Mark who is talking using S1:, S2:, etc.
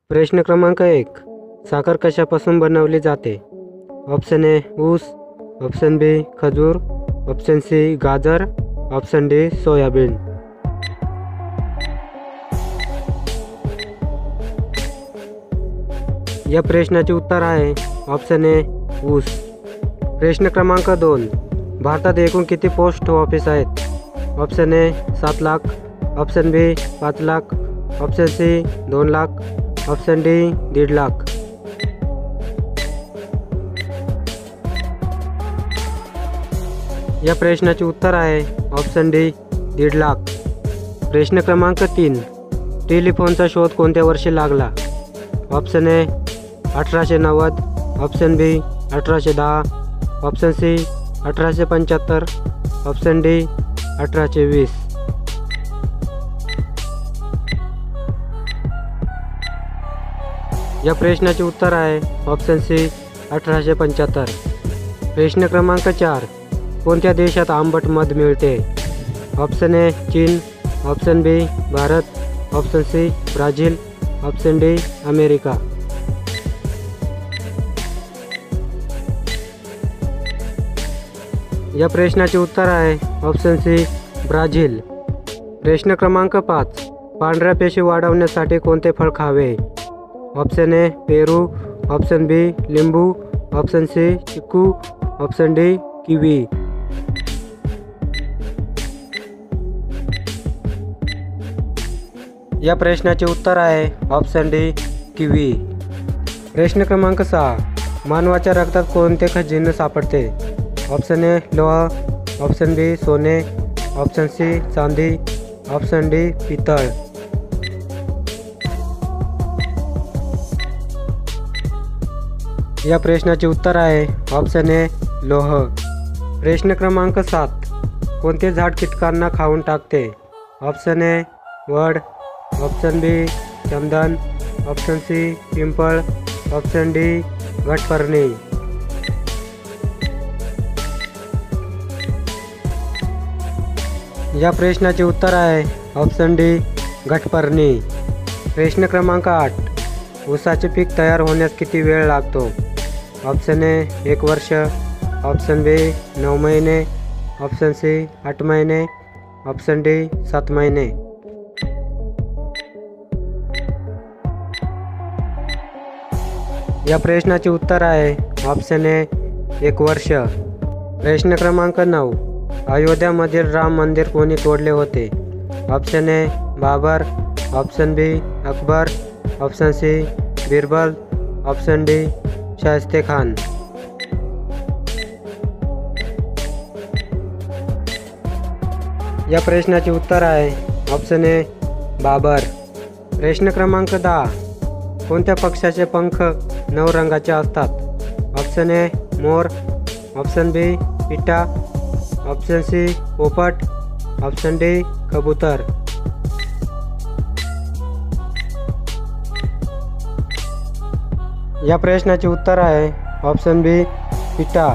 S1: प्रश्न क्रमांक 1. साखर कशापासून बनवली जाते? ऑप्शन ए ऊस, ऑप्शन बी खजूर, ऑप्शन सी गाजर, ऑप्शन डी सोयाबीन. या प्रश्नाचे उत्तर आहे ऑप्शन ए ऊस. प्रश्न क्रमांक 2. भारतात एकूण किती पोस्ट ऑफिस आहेत? Option A 7 lakh, option B 5 lakh, option C 2 lakh, option D 1.5 lakh. या प्रश्नाचे उत्तर आहे ऑप्शन डी 1.5 लाख. प्रश्न क्रमांक 3. टेलिफोनचा शोध कोणत्या वर्षी लागला? Option A 1890, option B 1810, option C 1875, option D 1820. या प्रश्नाचे उत्तर आहे ऑप्शन सी 1875. प्रश्न क्रमांक 4. कोणत्या देशात आंबट मध मिळते? ऑप्शन ए चीन, option B Bharat, option C Brazil, option D America. या प्रश्नाचे उत्तर आहे ऑप्शन सी ब्राझील. प्रश्न क्रमांक 5. पांढऱ्या पेशी वाढवण्यासाठी कोणते फळ खावे? ऑप्शन ए पेरू, ऑप्शन बी लिंबू, ऑप्शन सी चिकू, ऑप्शन डी किवी. या प्रश्नाचे उत्तर आहे ऑप्शन डी किवी. प्रश्न क्रमांक 6. मानवाच्या रक्तात कोणते खनिज सापडते? ऑप्शन ए लोह, ऑप्शन बी सोने, ऑप्शन सी चांदी, ऑप्शन डी पितळ. या प्रश्नाचे उत्तर आहे ऑप्शन ए लोह. प्रश्न क्रमांक 7. कोणते झाड कीटकांना खाऊन टाकते? ऑप्शन ए वड, ऑप्शन बी चंदन, ऑप्शन सी पिंपळ, ऑप्शन डी घटपर्णी. या प्रश्नाचे उत्तर आहे ऑप्शन डी घटपर्णी. प्रश्न क्रमांक 8. ऊसाचे पीक तयार होण्यास किती वेळ लागतो? ऑप्शन ए 1 वर्ष, ऑप्शन बी 9 महिने, ऑप्शन सी 8 महिने, ऑप्शन डी 7 महिने. या प्रश्नाचे उत्तर आहे ऑप्शन ए 1 वर्ष. प्रश्न क्रमांक 9. अयोध्यामधील राम मंदिर कोणी तोडले होते? Option A Babar, option B Akbar, option C Birbal, option D Shaistakhan. या प्रश्नाचे उत्तर आहे ऑप्शन ए बाबर. प्रश्न क्रमांक 10. कोणत्या पक्षाचे पंख 9 रंगाचे असतात? ऑप्शन ए मोर, ऑप्शन बी पिटा, ऑप्शन सी पोपट, ऑप्शन डी कबूतर. या प्रश्नाचे उत्तर आहे ऑप्शन बी पिटा.